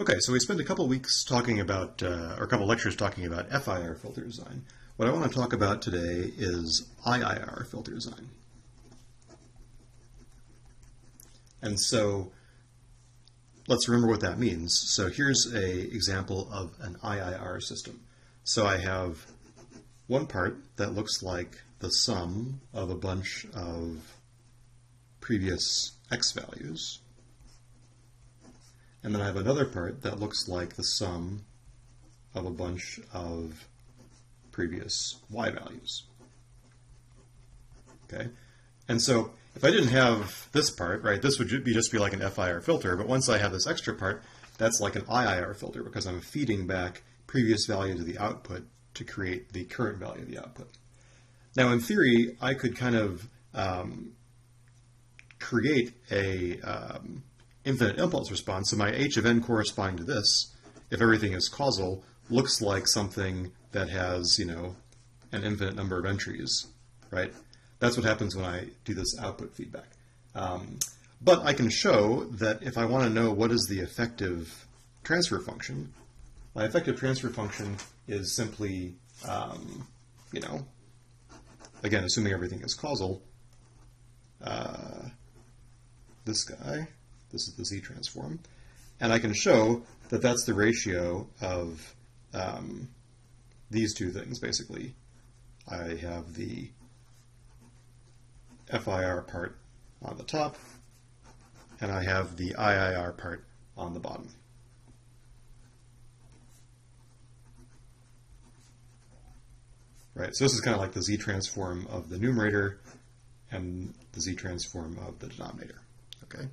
Okay, so we spent a couple weeks talking about, or a couple lectures talking about FIR filter design. What I want to talk about today is IIR filter design. And so let's remember what that means. So here's an example of an IIR system. So I have one part that looks like the sum of a bunch of previous x values. And then I have another part that looks like the sum of a bunch of previous y values. Okay? And so if I didn't have this part, right, this would just be like an FIR filter, but once I have this extra part, that's like an IIR filter because I'm feeding back previous value to the output to create the current value of the output. Now in theory, I could kind of create a infinite impulse response. So my h of n corresponding to this, if everything is causal, looks like something that has, you know, an infinite number of entries, right? That's what happens when I do this output feedback. But I can show that if I want to know what is the effective transfer function, my effective transfer function is simply, you know, again, assuming everything is causal, this guy, this is the Z transform, and I can show that that's the ratio of these two things, basically. I have the FIR part on the top, and I have the IIR part on the bottom. Right, so this is kind of like the Z transform of the numerator and the Z transform of the denominator. Okay.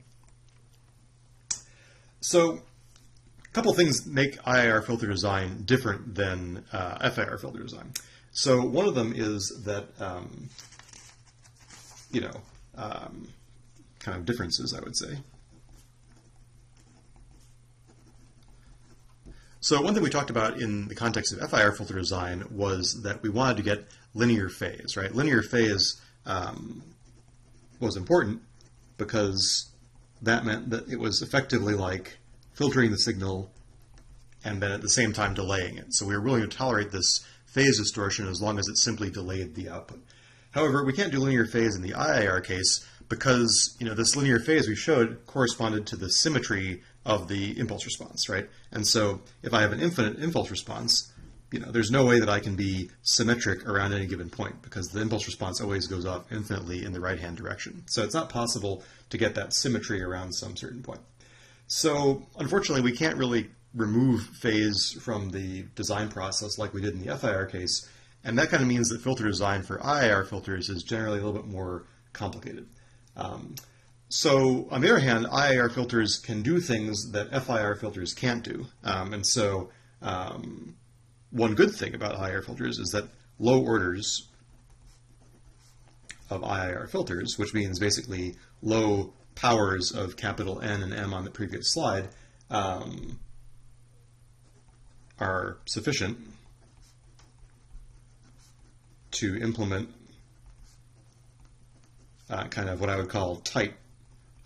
So a couple things make IIR filter design different than FIR filter design. So one of them is that, you know, kind of differences, I would say. So one thing we talked about in the context of FIR filter design was that we wanted to get linear phase, right? Linear phase was important because that meant that it was effectively like filtering the signal and then at the same time delaying it. So we were willing to tolerate this phase distortion as long as it simply delayed the output. However, we can't do linear phase in the IIR case because, you know, this linear phase we showed corresponded to the symmetry of the impulse response, right? And so if I have an infinite impulse response, you know, there's no way that I can be symmetric around any given point because the impulse response always goes up infinitely in the right-hand direction. So it's not possible to get that symmetry around some certain point. So unfortunately, we can't really remove phase from the design process like we did in the FIR case, and that kind of means that filter design for IIR filters is generally a little bit more complicated. So on the other hand, IIR filters can do things that FIR filters can't do. And so one good thing about IIR filters is that low orders of IIR filters, which means basically low powers of capital N and M on the previous slide, are sufficient to implement kind of what I would call tight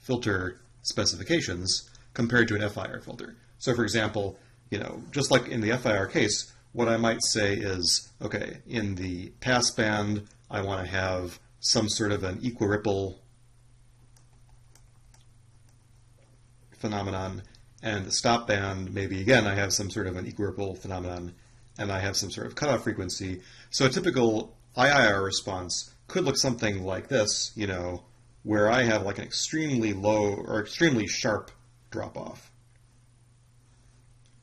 filter specifications compared to an FIR filter. So for example, you know, just like in the FIR case, what I might say is, okay, in the pass band, I want to have some sort of an equiripple phenomenon, and the stop band, maybe again, I have some sort of an equiripple phenomenon, and I have some sort of cutoff frequency. So a typical IIR response could look something like this, you know, where I have like an extremely low or extremely sharp drop-off,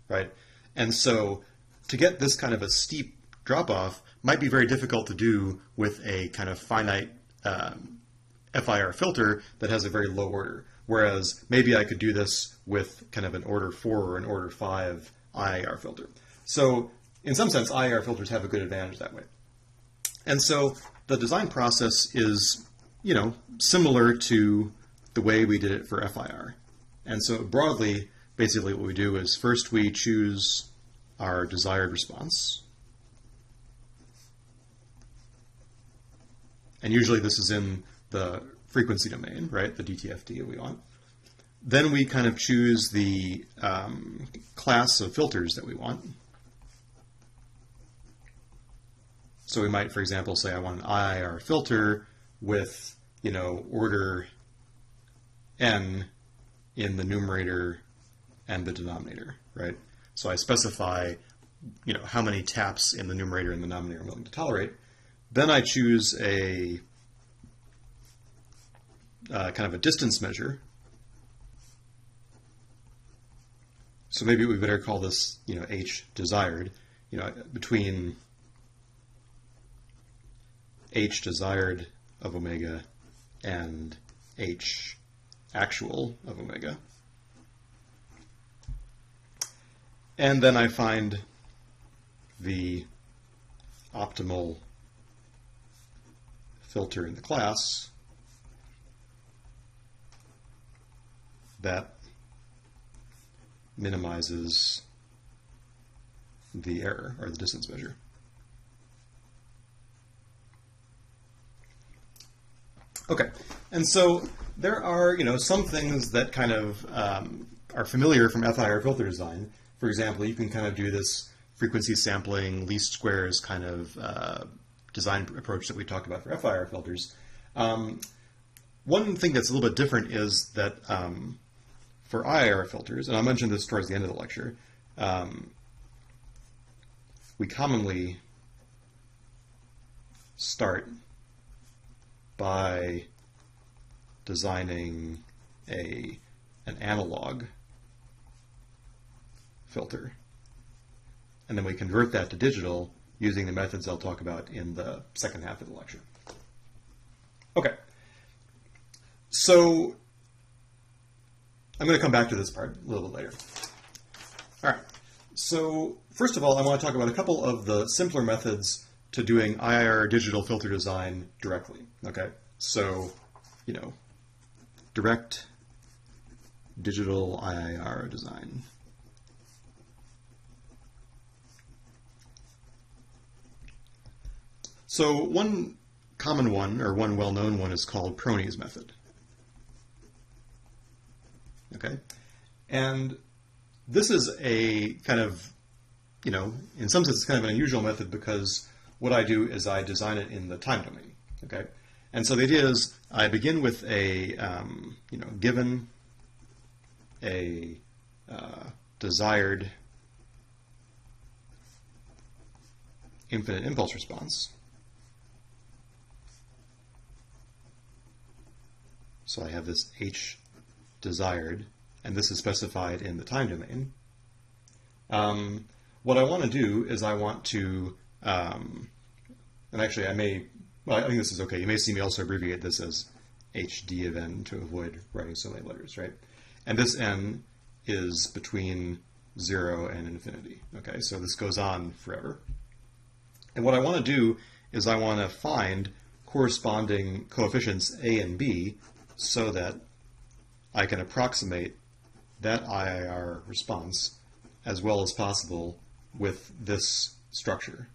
right? And so to get this kind of a steep drop-off might be very difficult to do with a kind of finite FIR filter that has a very low order. Whereas maybe I could do this with kind of an order 4 or an order 5 IIR filter. So in some sense, IIR filters have a good advantage that way. And so the design process is, you know, similar to the way we did it for FIR. And so broadly, basically what we do is first we choose our desired response. And usually this is in the frequency domain, right, the DTFD we want. Then we kind of choose the class of filters that we want. So we might, for example, say I want an IIR filter with, order n in the numerator and the denominator, right? So I specify, how many taps in the numerator and the denominator I'm willing to tolerate. Then I choose a kind of a distance measure. So maybe we better call this, h desired, between h desired of omega and h actual of omega. And then I find the optimal filter in the class that minimizes the error, or the distance measure. Okay, and so there are, some things that kind of are familiar from FIR filter design. For example, you can kind of do this frequency sampling, least squares kind of design approach that we talked about for FIR filters. One thing that's a little bit different is that for IIR filters, and I'll mention this towards the end of the lecture, we commonly start by designing an analog filter. And then we convert that to digital using the methods I'll talk about in the second half of the lecture. Okay. So I'm going to come back to this part a little bit later. All right. So first of all, I want to talk about a couple of the simpler methods to doing IIR digital filter design directly. Okay. So, direct digital IIR design. So one common one, or one well-known one, is called Prony's method. Okay? And this is a kind of, in some sense it's kind of an unusual method because what I do is I design it in the time domain. Okay? And so the idea is I begin with a, given a desired infinite impulse response. So I have this h desired, and this is specified in the time domain. What I want to do is I want to, and actually I think this is okay. You may see me also abbreviate this as HD of n to avoid writing so many letters, right? And this n is between 0 and infinity. Okay, so this goes on forever. And what I want to do is I want to find corresponding coefficients a and b so that I can approximate that IIR response as well as possible with this structure.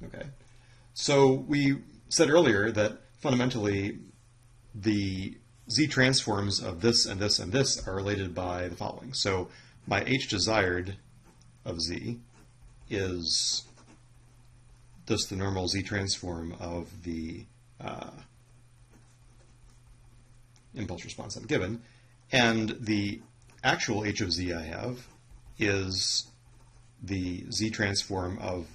Okay, so we said earlier that fundamentally the z transforms of this and this and this are related by the following. So my h desired of z is just the normal z transform of the impulse response I'm given, and the actual h of z I have is the z transform of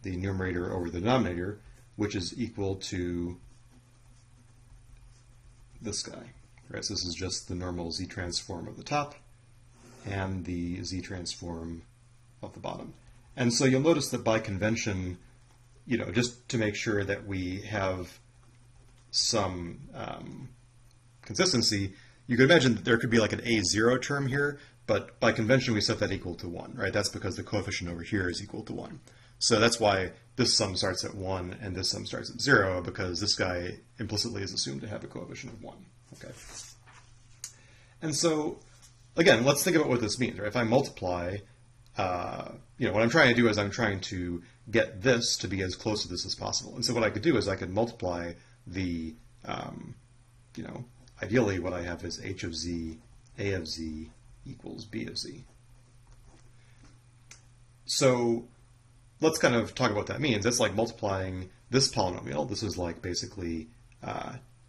the numerator over the denominator, which is equal to this guy. Right? So this is just the normal z transform of the top and the z transform of the bottom. And so you'll notice that by convention, just to make sure that we have some consistency, you could imagine that there could be like an A0 term here, but by convention we set that equal to 1, right? That's because the coefficient over here is equal to 1. So that's why this sum starts at 1 and this sum starts at 0, because this guy implicitly is assumed to have a coefficient of 1. Okay. And so, again, let's think about what this means. Right? If I multiply, what I'm trying to do is I'm trying to get this to be as close to this as possible. And so what I could do is I could multiply the, ideally what I have is h of z, a of z equals b of z. So let's kind of talk about what that means. That's like multiplying this polynomial. This is like basically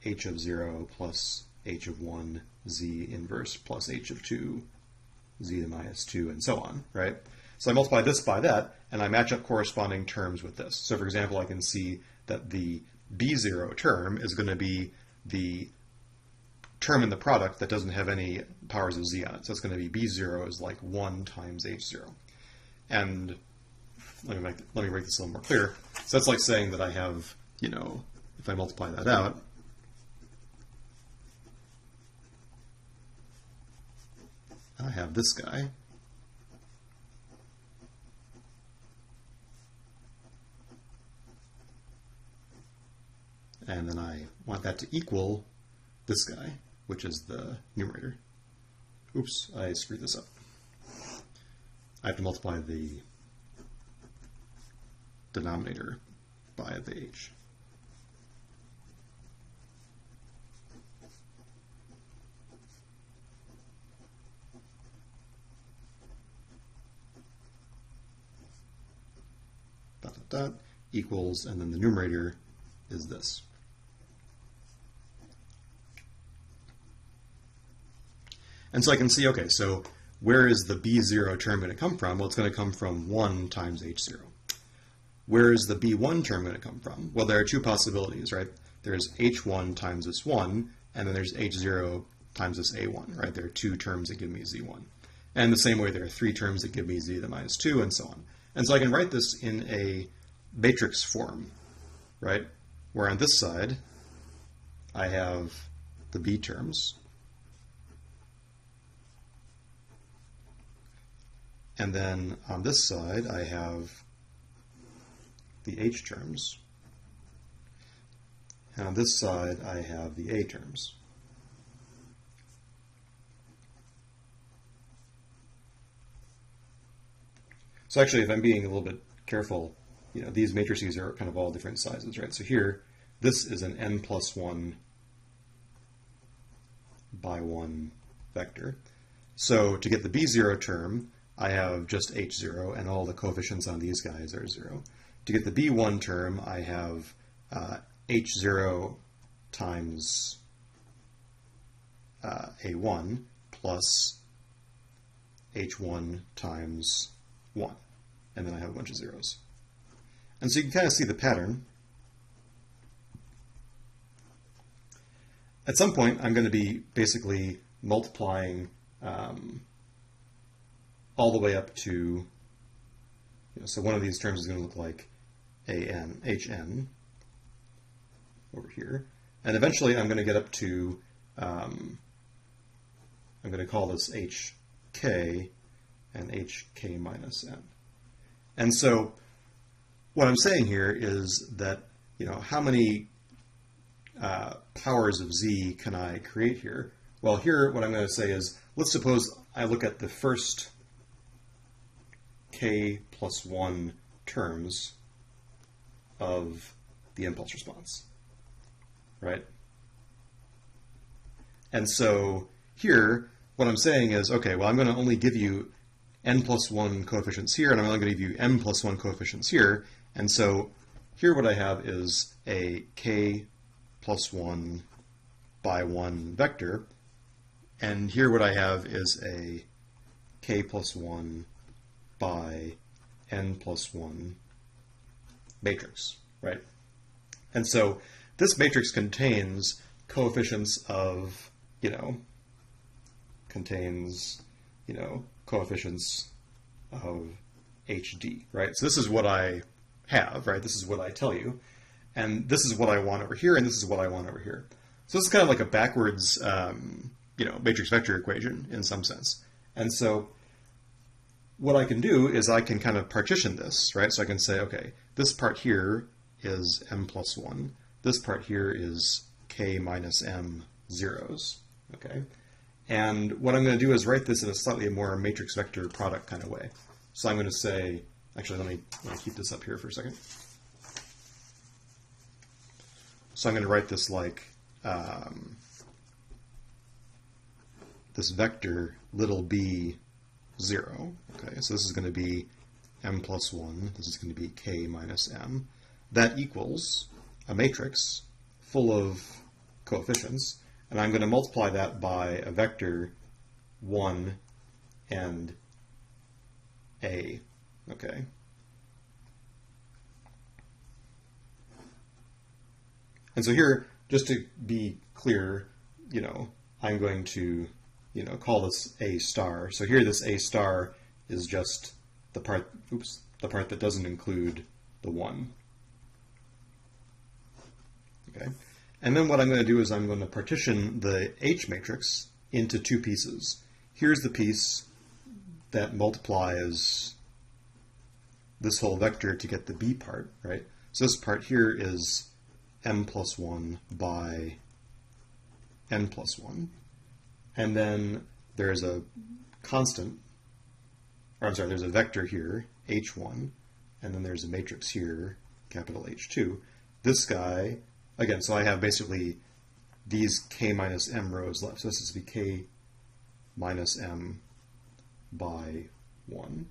h of 0 plus h of 1 z inverse plus h of 2 z to the minus 2 and so on, right? So I multiply this by that, and I match up corresponding terms with this. So for example, I can see that the b0 term is going to be the term in the product that doesn't have any powers of z on it. So it's going to be b0 is like 1 times h0. And let me make this a little more clear. So that's like saying that I have, if I multiply that out, I have this guy. And then I want that to equal this guy, which is the numerator. Oops, I screwed this up. I have to multiply the denominator by the h. Dot, dot, dot, equals, and then the numerator is this. And so I can see, okay, so where is the b0 term going to come from? Well, it's going to come from 1 times h0. Where is the b1 term going to come from? Well, there are two possibilities, right? There's h1 times this 1, and then there's h0 times this a1, right? There are two terms that give me z1. And the same way, there are three terms that give me z to the minus 2, and so on. And so I can write this in a matrix form, right? Where on this side, I have the b terms, and then on this side, I have the h terms. And on this side, I have the a terms. So actually, if I'm being a little bit careful, these matrices are kind of all different sizes, right? So here, this is an n plus 1 by 1 vector. So to get the b0 term, I have just h0, and all the coefficients on these guys are 0. To get the b1 term, I have h0 times a1 plus h1 times 1. And then I have a bunch of zeros. And so you can kind of see the pattern. At some point, I'm going to be basically multiplying all the way up to, so one of these terms is going to look like hn over here. And eventually I'm going to get up to, I'm going to call this hk and hk minus n. And so what I'm saying here is that, how many powers of z can I create here? Well, here what I'm going to say is, let's suppose I look at the first k plus 1 terms of the impulse response, right? And so here, what I'm saying is, okay, well, I'm going to only give you n plus 1 coefficients here, and I'm only going to give you m plus 1 coefficients here. And so here what I have is a k plus 1 by 1 vector, and here what I have is a k plus 1 by n plus 1 matrix, right? And so this matrix contains coefficients of, coefficients of HD, right? So this is what I have, right? This is what I tell you. And this is what I want over here, and this is what I want over here. So this is kind of like a backwards, matrix vector equation in some sense. And so what I can do is I can kind of partition this, right? So I can say, okay, this part here is m plus 1. This part here is k minus m zeros, okay? And what I'm going to do is write this in a slightly more matrix vector product kind of way. So I'm going to say Actually, let me keep this up here for a second. So I'm going to write this like this vector little b 0. Okay, so this is going to be m plus 1. This is going to be k minus m. That equals a matrix full of coefficients, and I'm going to multiply that by a vector 1 and a. Okay. And so here, just to be clear, I'm going to, call this A star. So here this A star is just the part, the part that doesn't include the 1. Okay. And then what I'm going to do is I'm going to partition the H matrix into two pieces. Here's the piece that multiplies this whole vector to get the B part, right? So this part here is m plus 1 by n plus 1. And then there's a constant, or I'm sorry, there's a vector here, h1, and then there's a matrix here, capital H2. This guy, again, so I have basically these k minus m rows left. So this is to be k minus m by 1.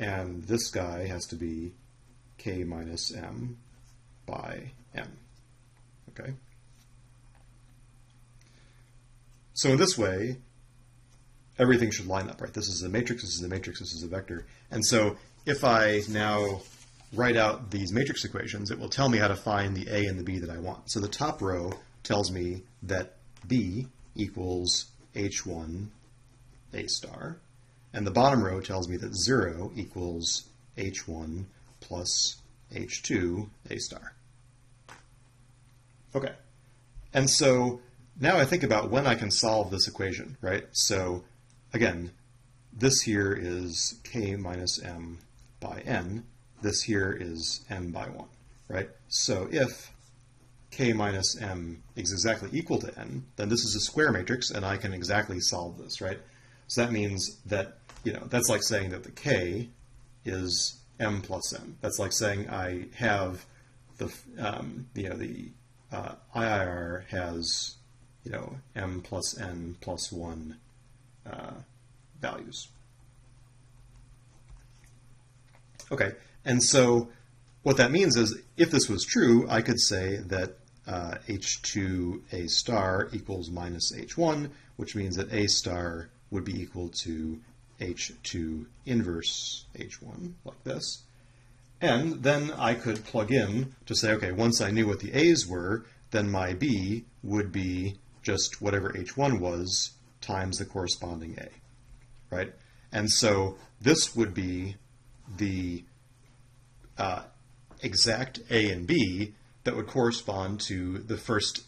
And this guy has to be k minus m by m. Okay? So in this way, everything should line up, right? This is a matrix, this is a matrix, this is a vector. And so if I now write out these matrix equations, it will tell me how to find the A and the B that I want. So the top row tells me that B equals H1 A star, and the bottom row tells me that 0 equals H1 plus H2 A star. Okay, and so now I think about when I can solve this equation, right? So again, this here is k minus m by n. This here is m by 1, right? So if k minus m is exactly equal to n, then this is a square matrix, and I can exactly solve this, right? So that means that, that's like saying that the k is m plus n. That's like saying I have the, the IIR has, m plus n plus 1 values. Okay, and so what that means is if this was true, I could say that H2 A star equals minus H1, which means that A star would be equal to H2 inverse H1, like this. And then I could plug in to say, okay, once I knew what the A's were, then my B would be just whatever H1 was times the corresponding A, right? And so this would be the exact A and B that would correspond to the first,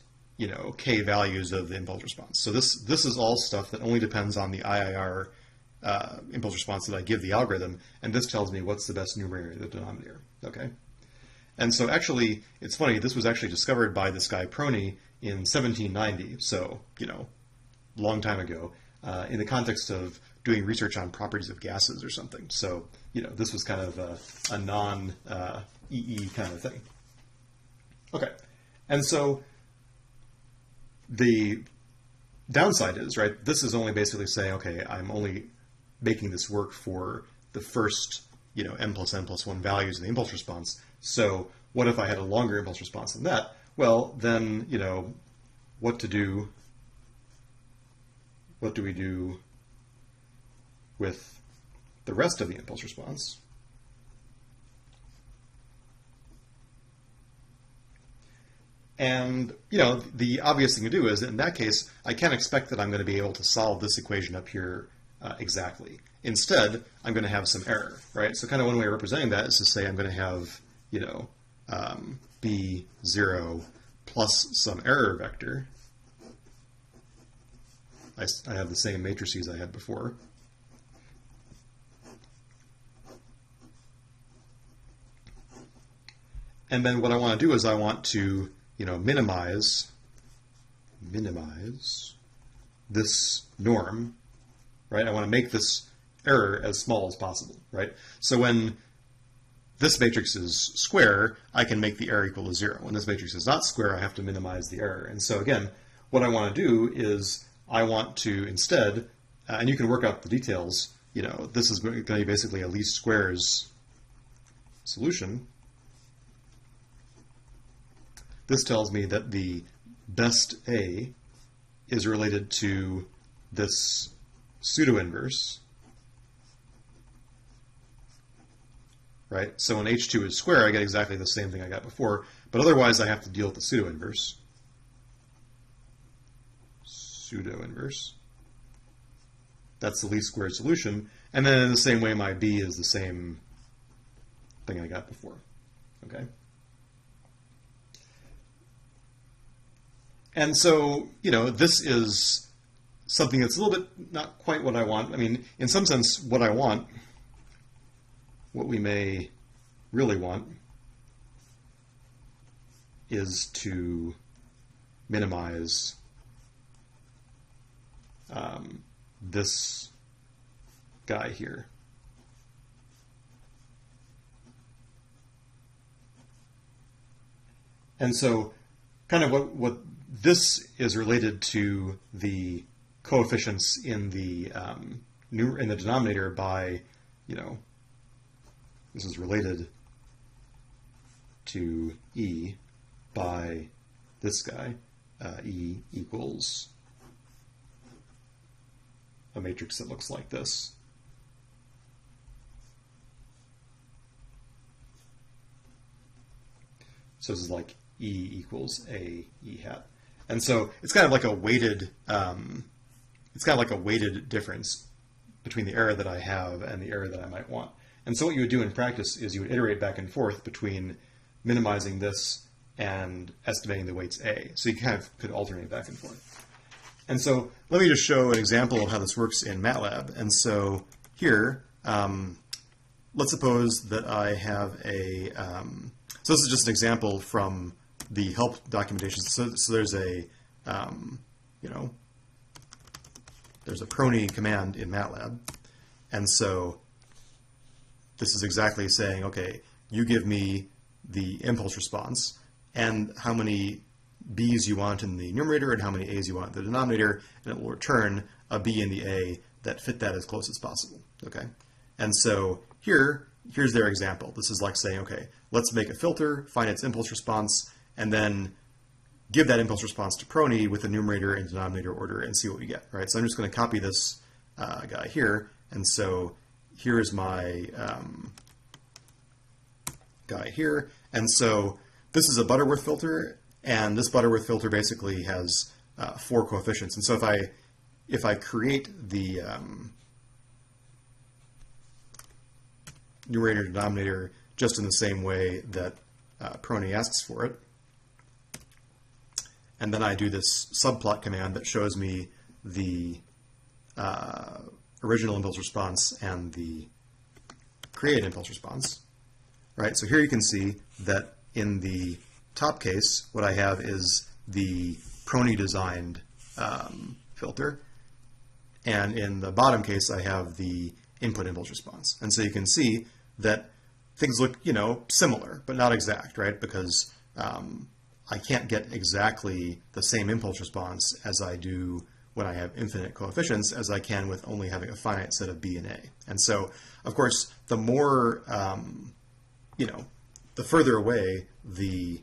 K values of the impulse response. So this is all stuff that only depends on the IIR impulse response that I give the algorithm, and this tells me what's the best numerator to the denominator, okay? And so actually, it's funny, this was actually discovered by this guy Prony in 1790, so, long time ago, in the context of doing research on properties of gases or something. So, this was kind of a non-EE kind of thing. Okay, and so the downside is, right, this is only basically saying, okay, I'm only making this work for the first, m plus n plus 1 values of the impulse response. So what if I had a longer impulse response than that? Well, then, what do we do with the rest of the impulse response? And, the obvious thing to do is, in that case, I can't expect that I'm going to be able to solve this equation up here exactly. Instead, I'm going to have some error, right? So kind of one way of representing that is to say I'm going to have, B0 plus some error vector. I have the same matrices I had before. And then what I want to do is I want to, minimize this norm, right? I want to make this error as small as possible, right? So when this matrix is square, I can make the error equal to 0. When this matrix is not square, I have to minimize the error. And so again, what I want to do is I want to instead, and you can work out the details, you know, this is going to be basically a least squares solution. This tells me that the best A is related to this pseudo-inverse, right? So when H2 is square, I get exactly the same thing I got before, but otherwise I have to deal with the pseudo-inverse. Pseudo-inverse. That's the least squared solution. And then in the same way, my B is the same thing I got before, okay? And so, you know, this is something that's a little bit not quite what I want. I mean, in some sense, what I want, what we may really want, is to minimize this guy here. And so kind of what this is related to the coefficients in the denominator by, you know, this is related to E by this guy, E equals a matrix that looks like this. So this is like E equals A E hat. And so it's kind of like a weighted, difference between the error that I have and the error that I might want. And so what you would do in practice is you would iterate back and forth between minimizing this and estimating the weights A. So you kind of could alternate back and forth. And so let me just show an example of how this works in Matlab. And so here, let's suppose that I have a, so this is just an example from the help documentation. So there's a, you know, there's a Prony command in Matlab. And so this is exactly saying, okay, you give me the impulse response and how many B's you want in the numerator and how many A's you want in the denominator, and it will return a B and the A that fit that as close as possible, okay? And so here's their example. This is like saying, okay, let's make a filter, find its impulse response, and then give that impulse response to Prony with the numerator and denominator order and see what we get, right? So I'm just going to copy this guy here, and so here is my guy here, and so this is a Butterworth filter, and this Butterworth filter basically has 4 coefficients. And so if I create the numerator denominator just in the same way that Prony asks for it, and then I do this subplot command that shows me the original impulse response and the created impulse response, right? So here you can see that in the top case, what I have is the Prony designed filter, and in the bottom case, I have the input impulse response. And so you can see that things look, you know, similar, but not exact, right? Because I can't get exactly the same impulse response as I do when I have infinite coefficients as I can with only having a finite set of B and A. And so, of course, the more, you know, the further away the,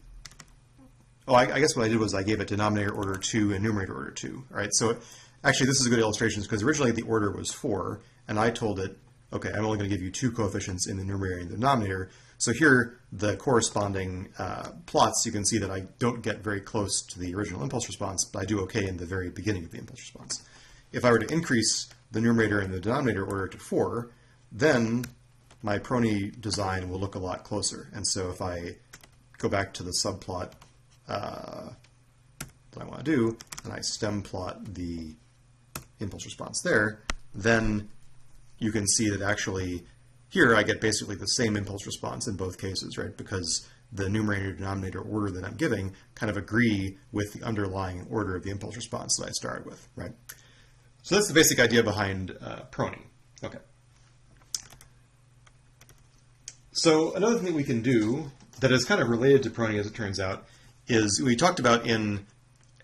I guess what I did was I gave it denominator order 2 and numerator order 2, right? So actually this is a good illustration because originally the order was 4, and I told it, okay, I'm only going to give you 2 coefficients in the numerator and the denominator. So here, the corresponding plots, you can see that I don't get very close to the original impulse response, but I do okay in the very beginning of the impulse response. If I were to increase the numerator and the denominator order to 4, then my Prony design will look a lot closer. And so if I go back to the subplot that I want to do, and I stem plot the impulse response there, then you can see that actually here I get basically the same impulse response in both cases, right? Because the numerator denominator order that I'm giving kind of agree with the underlying order of the impulse response that I started with, right? So that's the basic idea behind Prony. Okay. So another thing that we can do that is kind of related to Prony, as it turns out, is we talked about in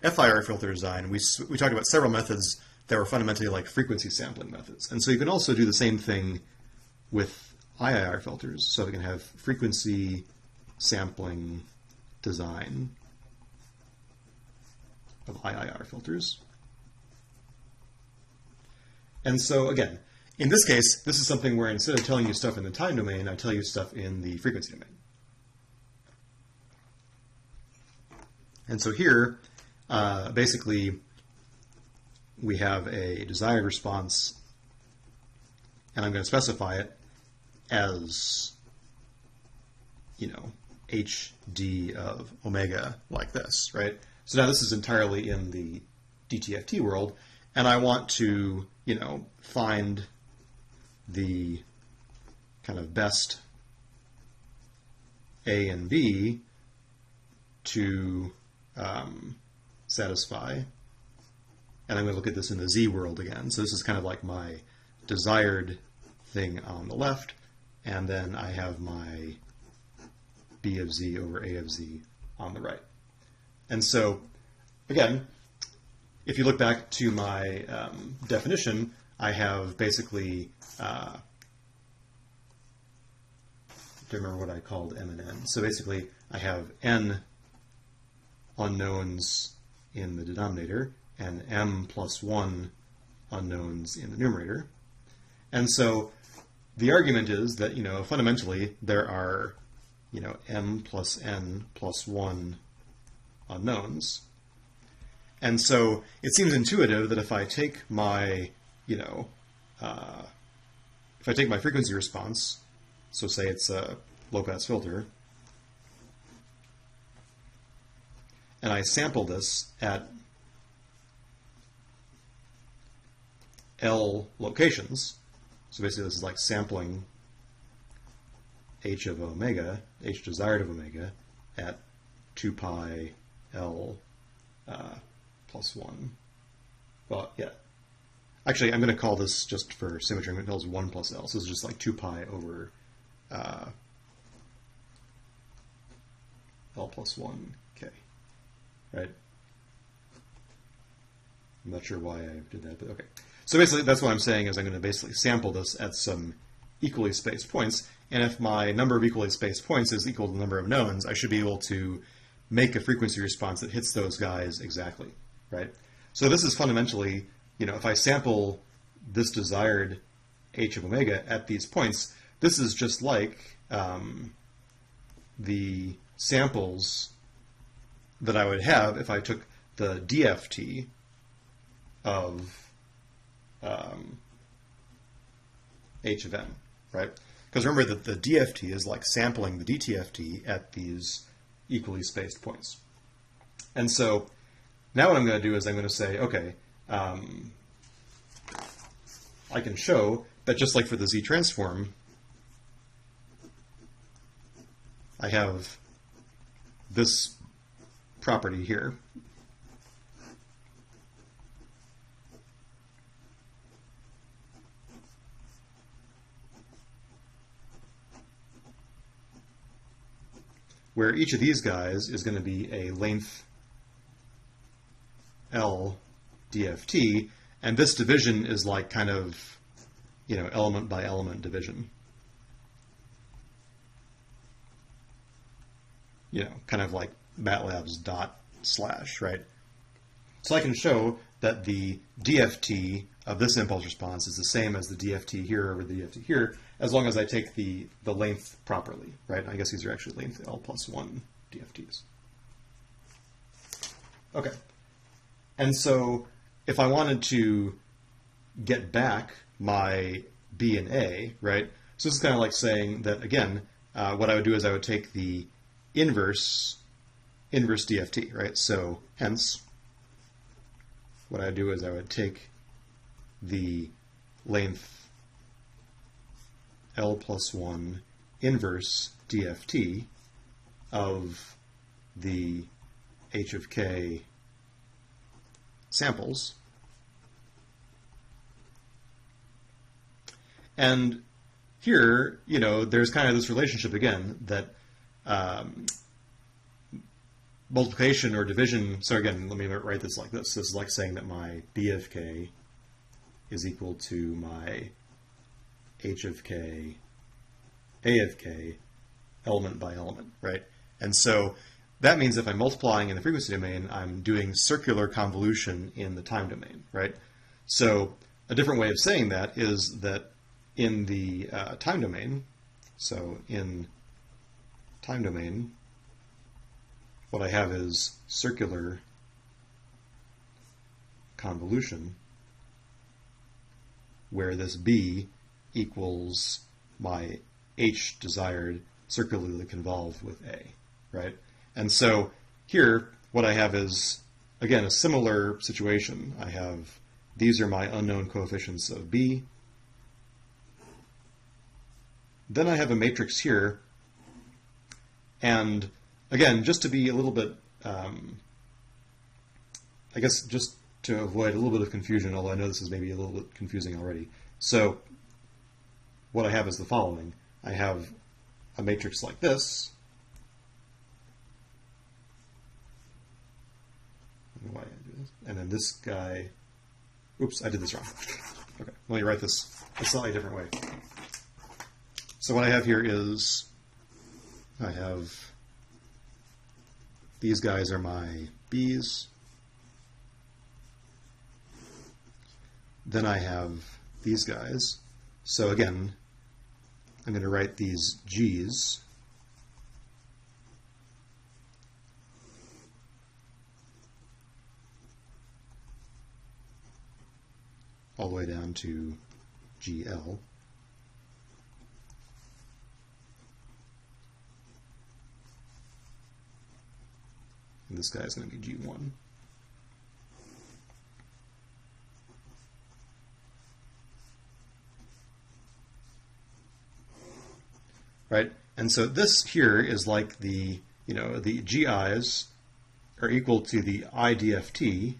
FIR filter design, we talked about several methods that were fundamentally like frequency sampling methods. And so you can also do the same thing with IIR filters. So we can have frequency sampling design of IIR filters. And so again, in this case, this is something where instead of telling you stuff in the time domain, I tell you stuff in the frequency domain. And so here, basically, we have a desired response, and I'm going to specify it as, you know, HD of omega like this, right? So now this is entirely in the DTFT world, and I want to, you know, find the kind of best A and B to satisfy. And I'm going to look at this in the Z world again. So this is kind of like my desired thing on the left, and then I have my B of Z over A of Z on the right. And so, again, if you look back to my definition, I have basically, I don't remember what I called M and N. So basically, I have N unknowns in the denominator and M plus 1 unknowns in the numerator. And so the argument is that, you know, fundamentally there are, you know, M plus N plus 1 unknowns. And so it seems intuitive that if I take my, you know, if I take my frequency response, so say it's a low-pass filter, and I sample this at L locations, so basically this is like sampling H of omega, H desired of omega, at 2 pi L plus 1. Well, yeah. Actually, I'm going to call this, just for symmetry, I'm going to call this 1 plus L. So this is just like 2 pi over L plus 1k, right? I'm not sure why I did that, but okay. So basically, that's what I'm saying is I'm going to basically sample this at some equally spaced points. And if my number of equally spaced points is equal to the number of knowns, I should be able to make a frequency response that hits those guys exactly, right? So this is fundamentally, you know, if I sample this desired H of omega at these points, this is just like the samples that I would have if I took the DFT of H of n, right? Because remember that the DFT is like sampling the DTFT at these equally spaced points. And so now what I'm going to do is I'm going to say, okay, I can show that just like for the Z transform, I have this property here. Where each of these guys is going to be a length L DFT, and this division is like kind of, you know, element by element division. You know, kind of like Matlab's dot slash, right? So I can show that the DFT of this impulse response is the same as the DFT here over the DFT here, as long as I take the length properly, right? I guess these are actually length L plus 1 DFTs. Okay. And so if I wanted to get back my B and A, right? So this is kind of like saying that, again, what I would do is I would take the inverse DFT, right? So hence, what I would do is I would take the length L plus 1 inverse DFT of the H of k samples. And here, you know, there's kind of this relationship again that multiplication or division. So again, let me write this like this. This is like saying that my B of k is equal to my H of k, A of k, element by element, right? And so that means if I'm multiplying in the frequency domain, I'm doing circular convolution in the time domain, right? So a different way of saying that is that in the time domain, so in time domain, what I have is circular convolution, where this B equals my H desired circularly convolved with A, right? And so here, what I have is, again, a similar situation. I have, these are my unknown coefficients of B. Then I have a matrix here. And again, just to be a little bit, I guess just to avoid a little bit of confusion, although I know this is maybe a little bit confusing already. So what I have is the following. I have a matrix like this. I don't know why I do this. And then this guy, oops, I did this wrong. Okay, let me write this a slightly different way. So what I have here is, I have, these guys are my B's. Then I have these guys. So again, I'm going to write these G's. All the way down to GL. And this guy is going to be G1. Right? And so this here is like the, you know, the GIs are equal to the IDFT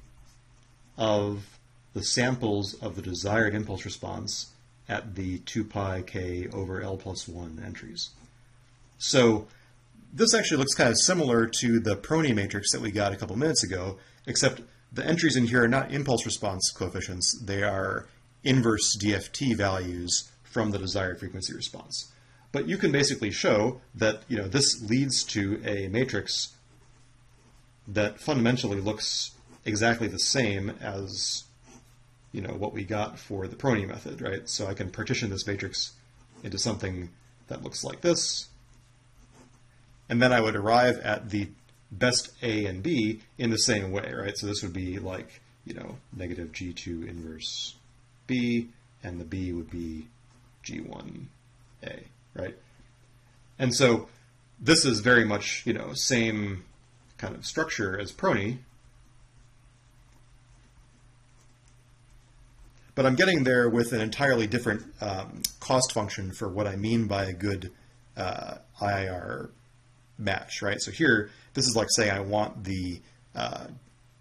of the samples of the desired impulse response at the 2 pi k over L plus 1 entries. So this actually looks kind of similar to the Prony matrix that we got a couple minutes ago, except the entries in here are not impulse response coefficients. They are inverse DFT values from the desired frequency response. But you can basically show that, you know, this leads to a matrix that fundamentally looks exactly the same as, you know, what we got for the Prony method, right? So I can partition this matrix into something that looks like this, and then I would arrive at the best A and B in the same way, right? So this would be like, you know, negative G2 inverse B, and the B would be G1A, right? And so this is very much, you know, same kind of structure as Prony, but I'm getting there with an entirely different cost function for what I mean by a good IIR match, right? So here, this is like saying I want the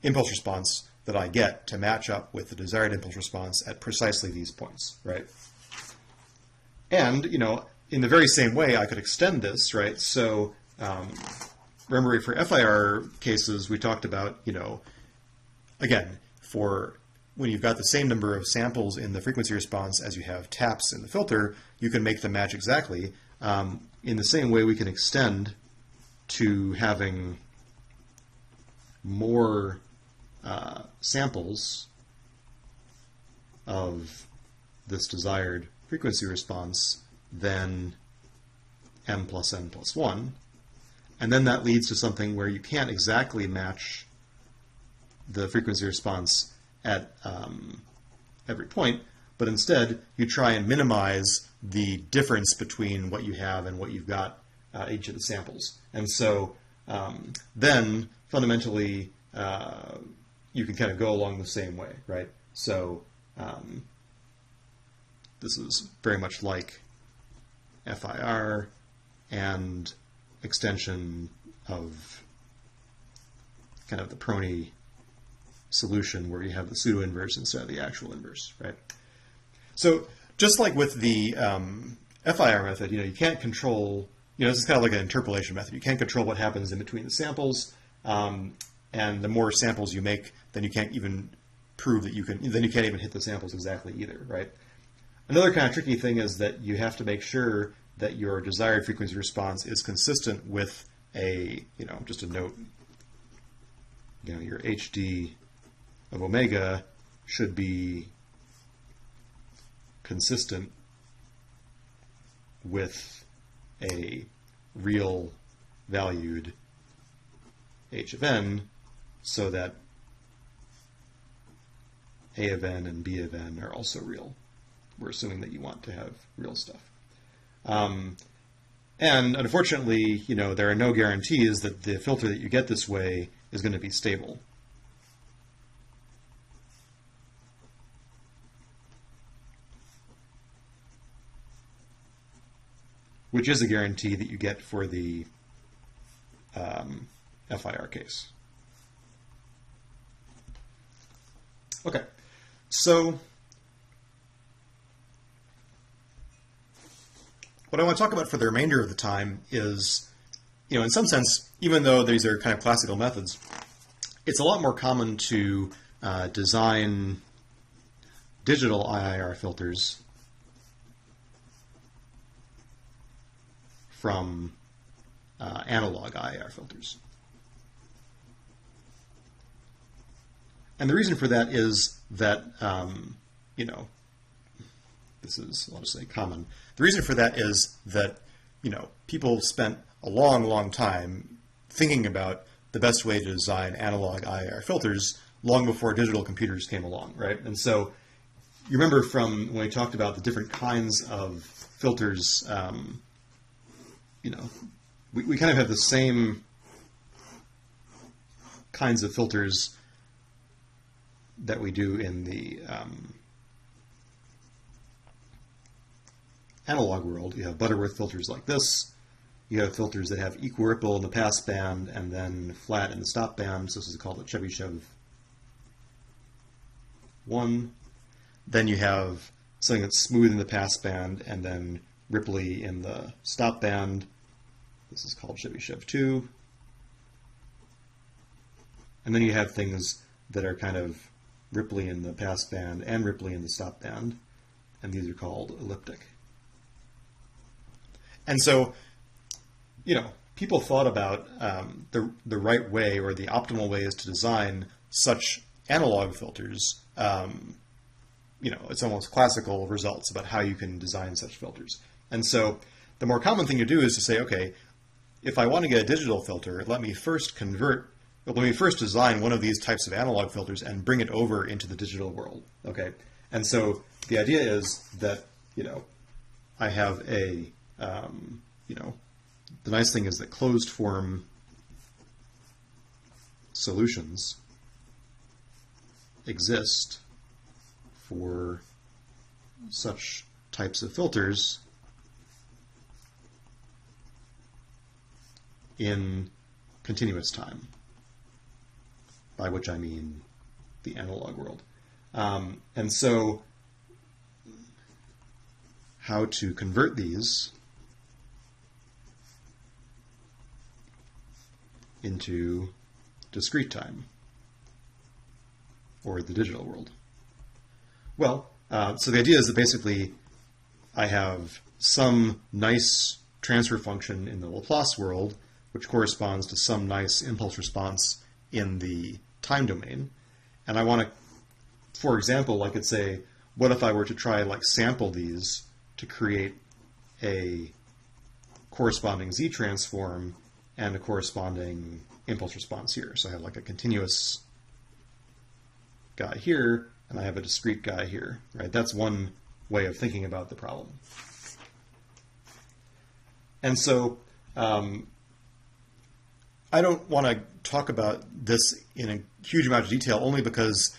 impulse response that I get to match up with the desired impulse response at precisely these points, right? And, you know, in the very same way, I could extend this, right? So remember, for FIR cases, we talked about, you know, again, for when you've got the same number of samples in the frequency response as you have taps in the filter, you can make them match exactly. In the same way, we can extend to having more samples of this desired frequency response than m plus n plus 1. And then that leads to something where you can't exactly match the frequency response at every point, but instead you try and minimize the difference between what you have and what you've got each of the samples. And so then fundamentally you can kind of go along the same way, right? So this is very much like FIR and extension of kind of the Prony solution where you have the pseudo-inverse instead of the actual inverse, right? So just like with the FIR method, you can't control, this is kind of like an interpolation method. You can't control what happens in between the samples, and the more samples you make, then you can't even prove that then you can't even hit the samples exactly either, right? Another kind of tricky thing is that you have to make sure that your desired frequency response is consistent with just a note, your HD of omega should be consistent with a real valued h of n, so that a of n and b of n are also real. We're assuming that you want to have real stuff. And unfortunately, there are no guarantees that the filter that you get this way is going to be stable. Which is a guarantee that you get for the FIR case. Okay, so what I want to talk about for the remainder of the time is, in some sense, even though these are kind of classical methods, it's a lot more common to design digital IIR filters from analog IIR filters. And the reason for that is that, this is, I'll just say common. The reason for that is that, people spent a long, long time thinking about the best way to design analog IIR filters long before digital computers came along, right? And so you remember from when we talked about the different kinds of filters, we kind of have the same kinds of filters that we do in the analog world. You have Butterworth filters like this. You have filters that have equal ripple in the pass band and then flat in the stop band. So this is called a Chebyshev 1. Then you have something that's smooth in the pass band and then ripply in the stop band. This is called Chebyshev 2. And then you have things that are kind of ripply in the pass band and ripply in the stop band. And these are called elliptic. And so, people thought about the right way or the optimal ways to design such analog filters. It's almost classical results about how you can design such filters. And so the more common thing to do is to say, okay, if I want to get a digital filter, let me first design one of these types of analog filters and bring it over into the digital world. Okay, and so the idea is that I have a the nice thing is that closed form solutions exist for such types of filters in continuous time, by which I mean the analog world. And so how to convert these into discrete time, or the digital world? Well, so the idea is that basically I have some nice transfer function in the Laplace world, which corresponds to some nice impulse response in the time domain. And I want to, for example, I could say, what if I were to try sample these to create a corresponding Z transform and a corresponding impulse response here. So I have a continuous guy here, and I have a discrete guy here, right? That's one way of thinking about the problem. And so I don't want to talk about this in a huge amount of detail, only because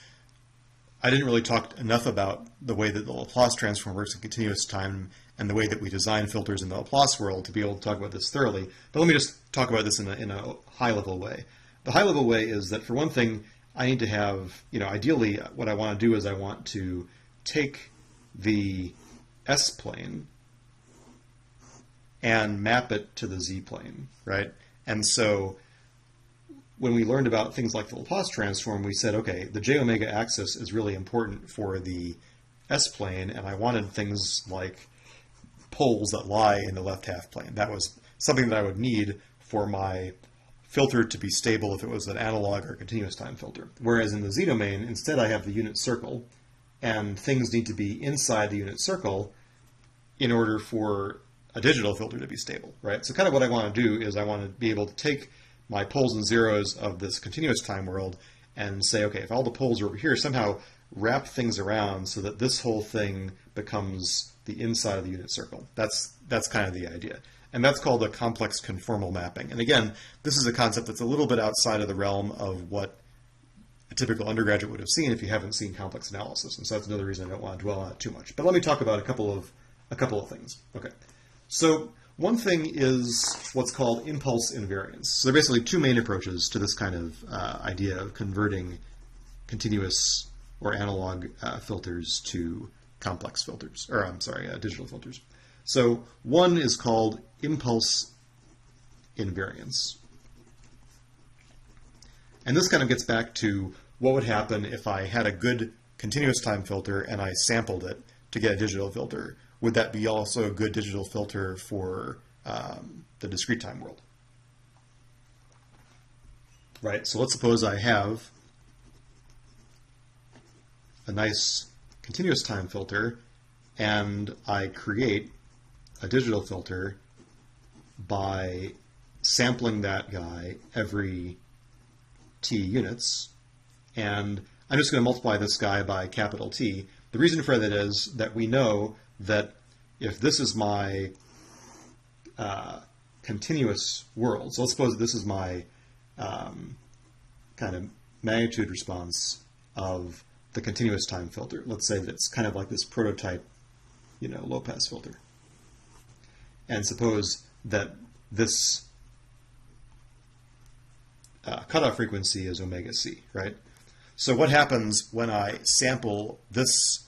I didn't really talk enough about the way that the Laplace transform works in continuous time and the way that we design filters in the Laplace world to be able to talk about this thoroughly. But let me just talk about this in a high-level way. The high-level way is that, for one thing, I need to have, ideally what I want to do is I want to take the S-plane and map it to the z-plane, right? And so when we learned about things like the Laplace transform, we said, okay, the j omega axis is really important for the s-plane, and I wanted things like poles that lie in the left half plane. That was something that I would need for my filter to be stable if it was an analog or continuous time filter. Whereas in the z-domain, instead I have the unit circle, and things need to be inside the unit circle in order for a digital filter to be stable, right? So kind of what I want to do is I want to be able to take my poles and zeros of this continuous time world and say, okay, if all the poles are over here, somehow wrap things around so that this whole thing becomes the inside of the unit circle. That's kind of the idea. And that's called a complex conformal mapping. And again, this is a concept that's a little bit outside of the realm of what a typical undergraduate would have seen if you haven't seen complex analysis. And so that's another reason I don't want to dwell on it too much. But let me talk about a couple of things. Okay. So one thing is what's called impulse invariance. So there are basically two main approaches to this kind of idea of converting continuous or analog filters to complex filters, or I'm sorry, digital filters. So one is called impulse invariance. And this kind of gets back to what would happen if I had a good continuous time filter and I sampled it to get a digital filter. Would that be also a good digital filter for the discrete time world? Right, so let's suppose I have a nice continuous time filter and I create a digital filter by sampling that guy every t units, and I'm just going to multiply this guy by capital T. The reason for that is that we know that if this is my continuous world, so let's suppose this is my kind of magnitude response of the continuous time filter. Let's say that it's kind of like this prototype, low-pass filter. And suppose that this cutoff frequency is omega c, right? So what happens when I sample this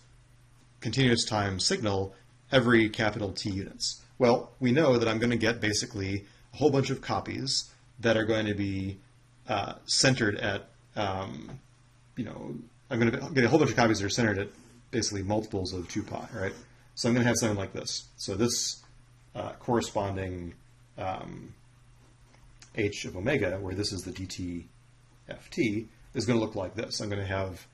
continuous time signal every capital T units? Well, we know that I'm going to get basically a whole bunch of copies that are going to be centered at, I'm going to get a whole bunch of copies that are centered at basically multiples of 2 pi, right? So I'm going to have something like this. So this corresponding h of omega, where this is the dt ft, is going to look like this. I'm going to have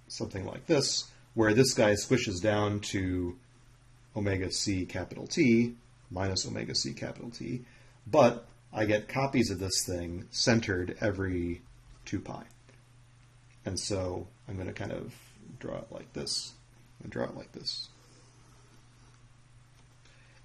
something like this, where this guy squishes down to omega c capital T minus omega c capital T, but I get copies of this thing centered every 2 pi. And so I'm going to kind of draw it like this and draw it like this.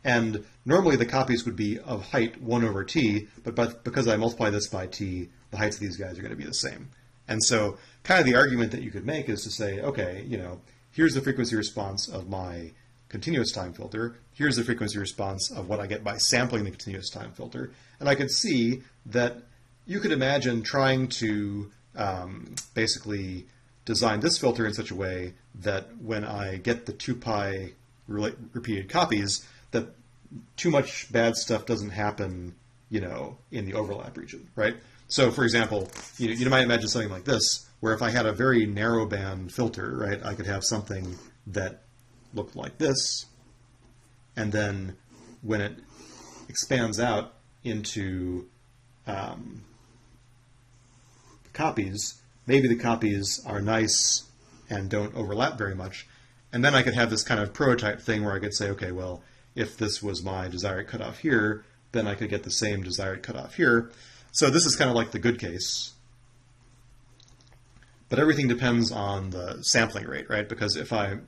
And normally the copies would be of height 1 over t, but because I multiply this by t, the heights of these guys are going to be the same. And so kind of the argument that you could make is to say, okay, here's the frequency response of my continuous time filter. Here's the frequency response of what I get by sampling the continuous time filter. And I could see that you could imagine trying to basically design this filter in such a way that when I get the 2 pi repeated copies, that too much bad stuff doesn't happen, in the overlap region, right? So, for example, you might imagine something like this, where if I had a very narrow band filter, right, I could have something that looked like this, and then when it expands out into copies, maybe the copies are nice and don't overlap very much, and then I could have this kind of prototype thing where I could say, okay, well, if this was my desired cutoff here, then I could get the same desired cutoff here. So this is kind of like the good case. But everything depends on the sampling rate, right? Because if I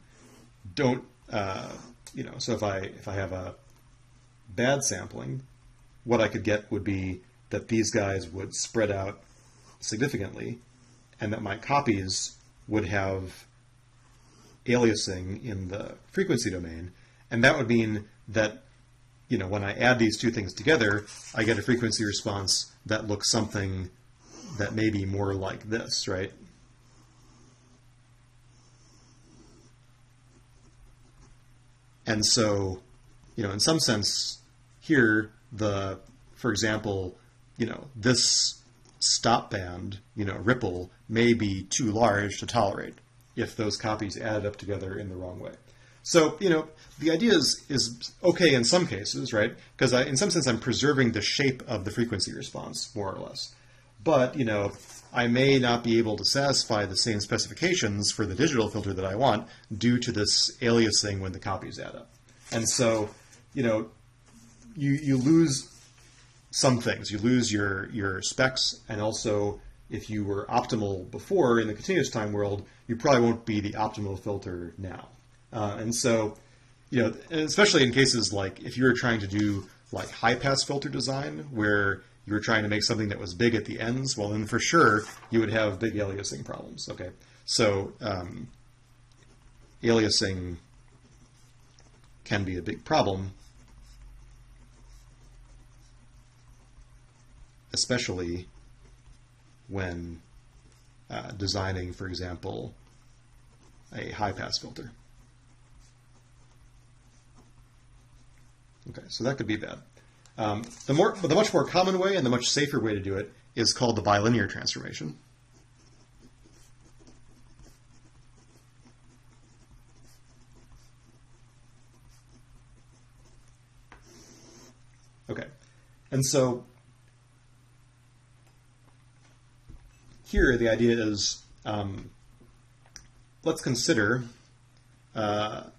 don't, so if I have a bad sampling, what I could get would be that these guys would spread out significantly, and that my copies would have aliasing in the frequency domain, and that would mean that when I add these two things together, I get a frequency response that looks something that may be more like this, right? And so in some sense, here, for example, this stop band, ripple may be too large to tolerate if those copies added up together in the wrong way. So, the idea is okay in some cases, right? Because in some sense, I'm preserving the shape of the frequency response, more or less. But, I may not be able to satisfy the same specifications for the digital filter that I want due to this aliasing when the copies add up. And so, you lose some things. You lose your specs, and also if you were optimal before in the continuous time world, you probably won't be the optimal filter now. And so, and especially in cases like if you were trying to do like high-pass filter design, where you were trying to make something that was big at the ends, well, then for sure you would have big aliasing problems. Okay, so aliasing can be a big problem, especially when designing, for example, a high-pass filter. Okay, so that could be bad. The much more common way and the much safer way to do it is called the bilinear transformation. Okay, and so here the idea is, let's consider a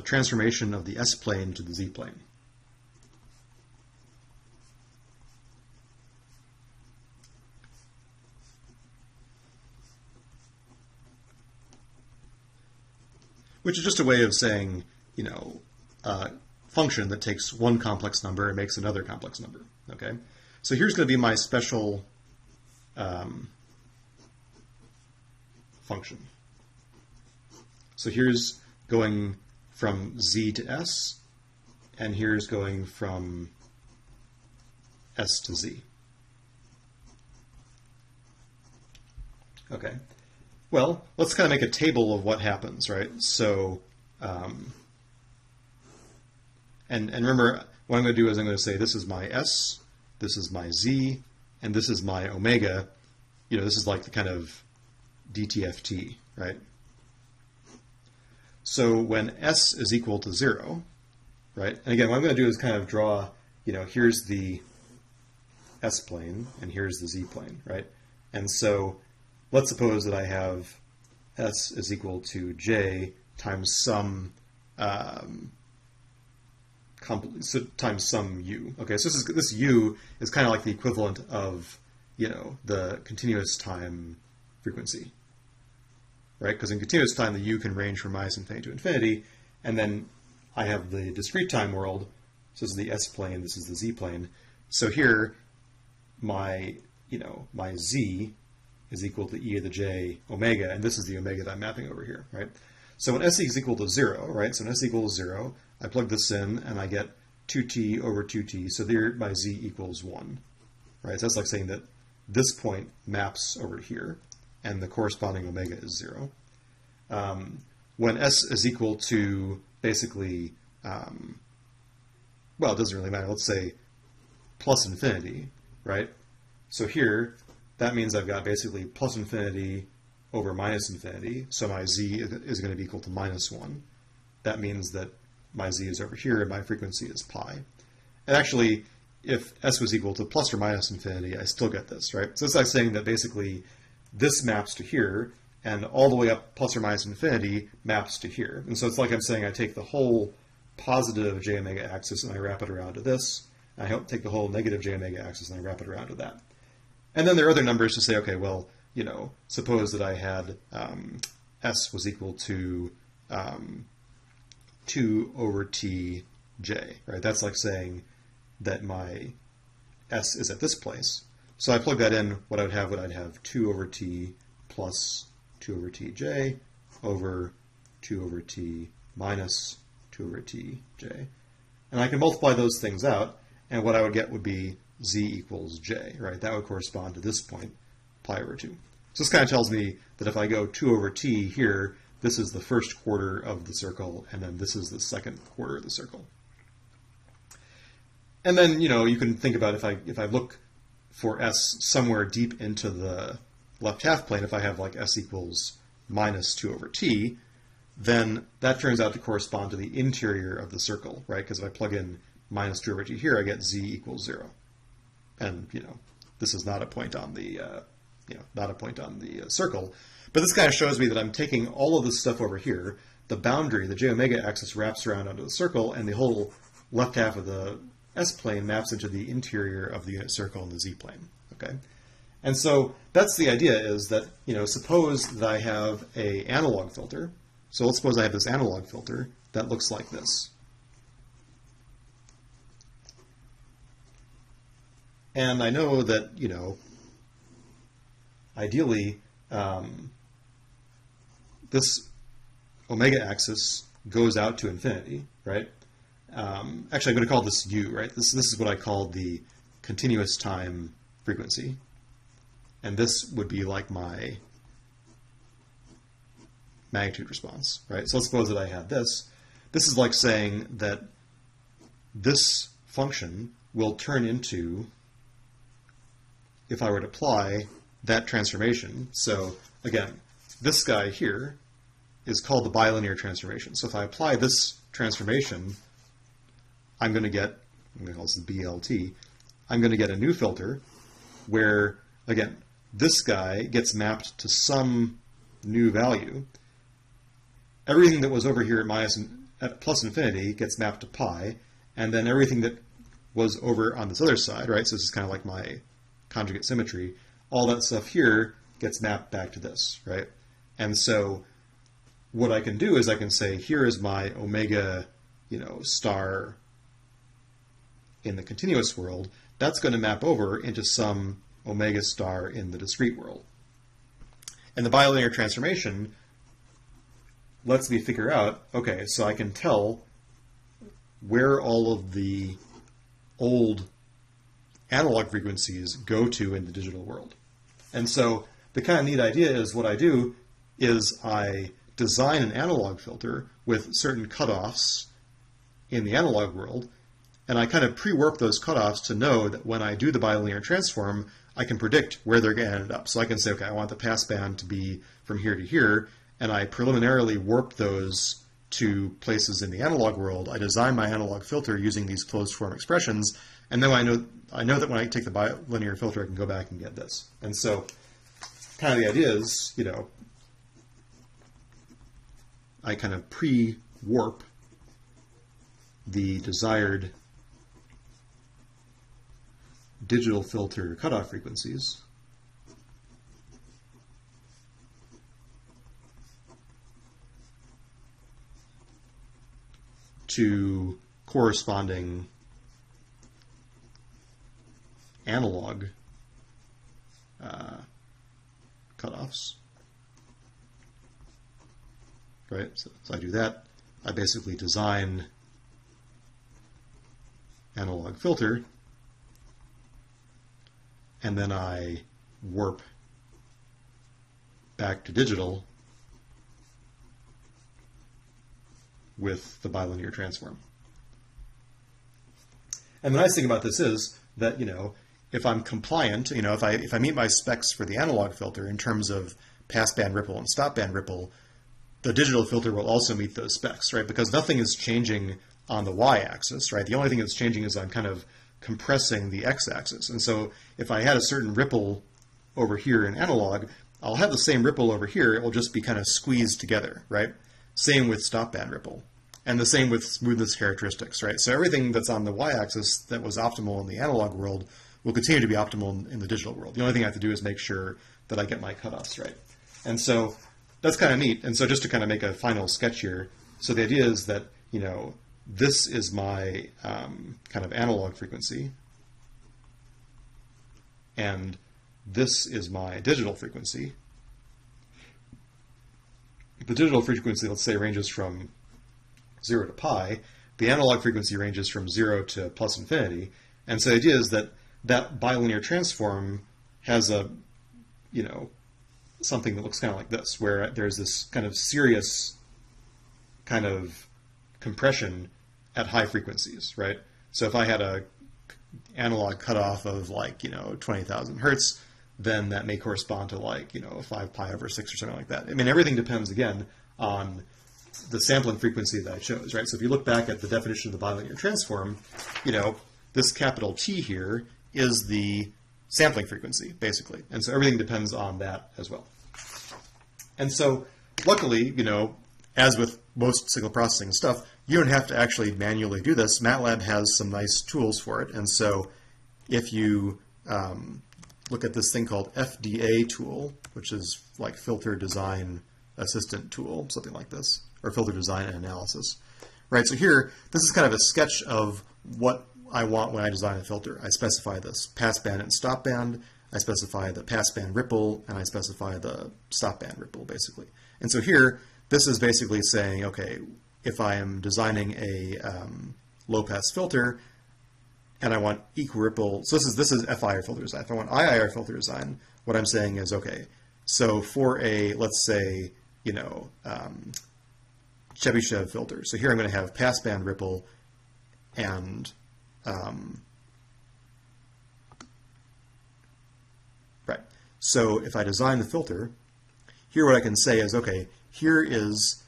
transformation of the S-plane to the Z-plane. Which is just a way of saying, a function that takes one complex number and makes another complex number. Okay, so here's going to be my special function. So here's going from Z to S, and here's going from S to Z. Okay. Well, let's kind of make a table of what happens, right? So, and remember, what I'm going to do is I'm going to say this is my S, this is my Z, and this is my omega. This is like the kind of DTFT, right? So when S is equal to 0, right? And again, what I'm going to do is kind of draw, here's the S-plane, and here's the Z-plane, right? And so let's suppose that I have S is equal to J times some times some U. Okay, so this U is kind of like the equivalent of, the continuous time frequency, right? Because in continuous time, the U can range from minus infinity to infinity, and then I have the discrete time world. So this is the S-plane, this is the Z-plane. So here, my Z is equal to e to the j omega, and this is the omega that I'm mapping over here, right? So when S is equal to 0, right? So when S equals 0, I plug this in, and I get 2t over 2t. So there, my Z equals 1, right? So that's like saying that this point maps over here, and the corresponding omega is 0. When S is equal to basically, well, it doesn't really matter. Let's say plus infinity, right? So here, that means I've got basically plus infinity over minus infinity. So my Z is going to be equal to minus 1. That means that my Z is over here and my frequency is pi. And actually, if S was equal to plus or minus infinity, I still get this, right? So it's like saying that basically this maps to here, and all the way up plus or minus infinity maps to here. And so it's like I'm saying I take the whole positive j omega axis and I wrap it around to this. I take the whole negative j omega axis and I wrap it around to that. And then there are other numbers to say, okay, well, suppose that I had S was equal to 2 over tj, right? That's like saying that my S is at this place. So I plug that in, what I'd have 2 over t plus 2 over tj over 2 over t minus 2 over tj. And I can multiply those things out, and what I would get would be z equals j, right? That would correspond to this point, pi over 2. So this kind of tells me that if I go 2 over t here, this is the first quarter of the circle, and then this is the second quarter of the circle. And then, you can think about if I look for S somewhere deep into the left half plane, if I have like S equals minus 2 over t, then that turns out to correspond to the interior of the circle, right? Because if I plug in minus 2 over t here, I get z equals 0. And, this is not a point on the, circle. But this kind of shows me that I'm taking all of this stuff over here. The boundary, the j omega axis, wraps around onto the circle, and the whole left half of the S-plane maps into the interior of the unit circle in the Z-plane, okay? And so that's the idea, is that, suppose that I have an analog filter. So let's suppose I have this analog filter that looks like this. And I know that, ideally, this omega axis goes out to infinity, right? Actually, I'm going to call this U, right? This is what I call the continuous time frequency. And this would be like my magnitude response, right? So let's suppose that I have this. This is like saying that this function will turn into, if I were to apply that transformation. So again, this guy here is called the bilinear transformation. So if I apply this transformation, I'm going to call this the BLT. I'm going to get a new filter where, again, this guy gets mapped to some new value. Everything that was over here at plus infinity gets mapped to pi, and then everything that was over on this other side, right? So this is kind of like my conjugate symmetry. All that stuff here gets mapped back to this, right? And so what I can do is I can say, here is my omega, star in the continuous world. That's going to map over into some omega star in the discrete world. And the bilinear transformation lets me figure out, okay, so I can tell where all of the old analog frequencies go to in the digital world. And so the kind of neat idea is what I do is I design an analog filter with certain cutoffs in the analog world, and I kind of pre-warp those cutoffs to know that when I do the bilinear transform, I can predict where they're going to end up. So I can say, okay, I want the passband to be from here to here, and I preliminarily warp those to places in the analog world. I design my analog filter using these closed form expressions, and then I know that when I take the bilinear filter, I can go back and get this. And so kind of the idea is, I kind of pre-warp the desired digital filter cutoff frequencies to corresponding analog cutoffs, right? So I do that. I basically design analog filter, and then I warp back to digital with the bilinear transform. And the nice thing about this is that, if I'm compliant, if I meet my specs for the analog filter in terms of passband ripple and stopband ripple, the digital filter will also meet those specs, right? Because nothing is changing on the y-axis, right? The only thing that's changing is I'm kind of compressing the x-axis. And so if I had a certain ripple over here in analog, I'll have the same ripple over here. It will just be kind of squeezed together, right? Same with stopband ripple. And the same with smoothness characteristics, right? So everything that's on the y-axis that was optimal in the analog world will continue to be optimal in the digital world. The only thing I have to do is make sure that I get my cutoffs right. And so that's kind of neat. And so just to kind of make a final sketch here, so the idea is that, this is my kind of analog frequency, and this is my digital frequency. The digital frequency, let's say, ranges from 0 to pi. The analog frequency ranges from 0 to plus infinity. And so the idea is that that bilinear transform has a, something that looks kind of like this, where there's this kind of serious kind of compression at high frequencies, right? So if I had a analog cutoff of like, 20,000 hertz, then that may correspond to like, 5 pi over 6 or something like that. I mean, everything depends, again, on the sampling frequency that I chose, right? So if you look back at the definition of the bilinear transform, this capital T here is the sampling frequency, basically. And so everything depends on that as well. And so luckily, as with most signal processing stuff, you don't have to actually manually do this. Matlab has some nice tools for it. And so if you look at this thing called fdatool, which is like filter design assistant tool, something like this, or filter design and analysis, right? So here, this is kind of a sketch of what I want when I design a filter. I specify this passband and stop band, I specify the passband ripple, and I specify the stop band ripple, basically. And so here, this is basically saying, okay, if I am designing a low-pass filter, and I want equal ripple, so this is FIR filter design. If I want IIR filter design, what I'm saying is, okay, so for a, let's say, Chebyshev filter, so here I'm going to have passband ripple and right. So if I design the filter, here what I can say is, okay, this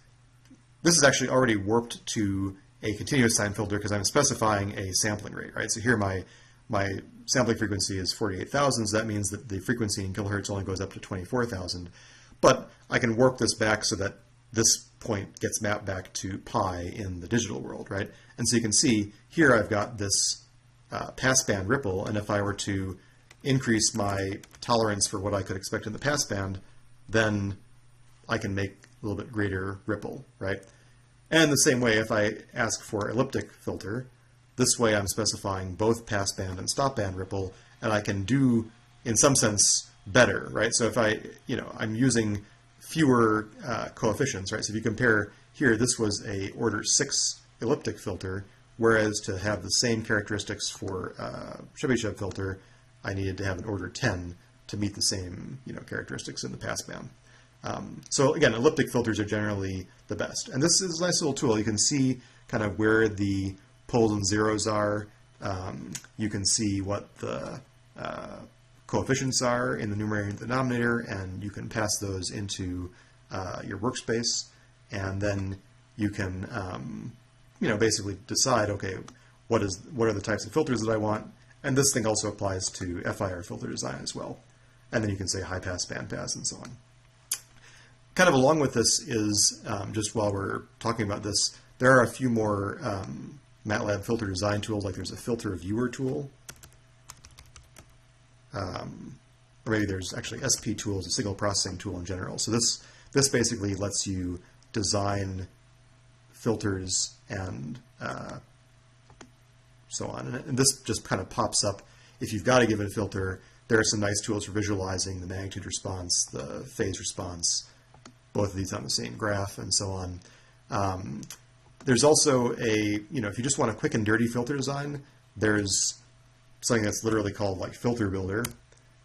is actually already warped to a continuous time filter because I'm specifying a sampling rate, right? So here my sampling frequency is 48,000, so that means that the frequency in kilohertz only goes up to 24,000. But I can warp this back so that this point gets mapped back to pi in the digital world, right? And so you can see here I've got this passband ripple, and if I were to increase my tolerance for what I could expect in the passband, then I can make a little bit greater ripple, right? And the same way, if I ask for elliptic filter, this way I'm specifying both passband and stopband ripple, and I can do, in some sense, better, right? So if I'm using fewer coefficients, right? So if you compare here, this was a order 6 elliptic filter, whereas to have the same characteristics for Chebyshev filter, I needed to have an order 10 to meet the same characteristics in the passband. So again, elliptic filters are generally the best. And this is a nice little tool. You can see kind of where the poles and zeros are. You can see what the coefficients are in the numerator and the denominator, and you can pass those into your workspace. And then you can basically decide, okay, what are the types of filters that I want? And this thing also applies to FIR filter design as well. And then you can say high pass, band pass, and so on. Kind of along with this is, just while we're talking about this, there are a few more Matlab filter design tools, like there's a filter viewer tool, or maybe there's actually SP tools, a signal processing tool in general. So this basically lets you design filters and so on. And this just kind of pops up. If you've got a given filter, there are some nice tools for visualizing the magnitude response, the phase response, both of these on the same graph, and so on. There's also if you just want a quick and dirty filter design, there's something that's literally called like Filter Builder.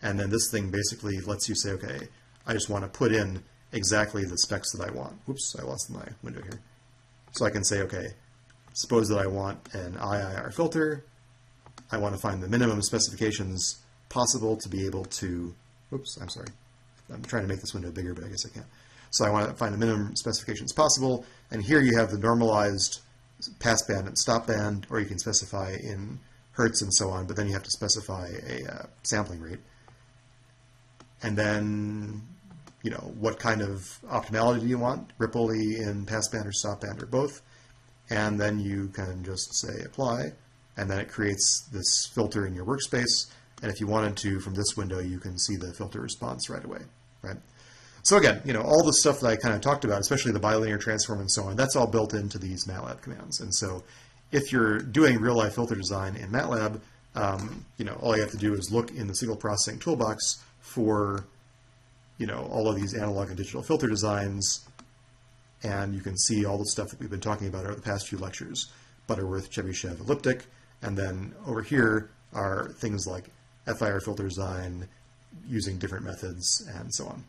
And then this thing basically lets you say, okay, I just want to put in exactly the specs that I want. Whoops, I lost my window here. So I can say, okay, suppose that I want an IIR filter. I want to find the minimum specifications possible to be able to, whoops, I'm sorry. I'm trying to make this window bigger, but I guess I can't. So I want to find the minimum specifications possible. And here you have the normalized passband and stopband, or you can specify in hertz and so on, but then you have to specify a sampling rate. And then, what kind of optimality do you want? Ripple in passband or stopband or both. And then you can just say apply, and then it creates this filter in your workspace. And if you wanted to, from this window, you can see the filter response right away, right? So again, all the stuff that I kind of talked about, especially the bilinear transform and so on, that's all built into these Matlab commands. And so if you're doing real-life filter design in Matlab, all you have to do is look in the signal processing toolbox for, all of these analog and digital filter designs, and you can see all the stuff that we've been talking about over the past few lectures, Butterworth, Chebyshev, elliptic, and then over here are things like FIR filter design using different methods and so on.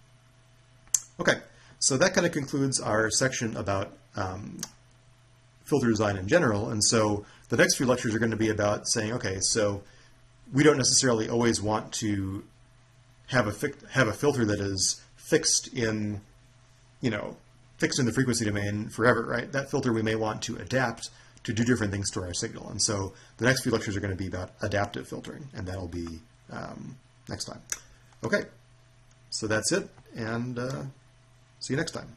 Okay, so that kind of concludes our section about filter design in general. And so the next few lectures are going to be about saying, okay, so we don't necessarily always want to have a filter that is fixed in, fixed in the frequency domain forever, right? That filter we may want to adapt to do different things to our signal. And so the next few lectures are going to be about adaptive filtering, and that'll be next time. Okay, so that's it, and see you next time.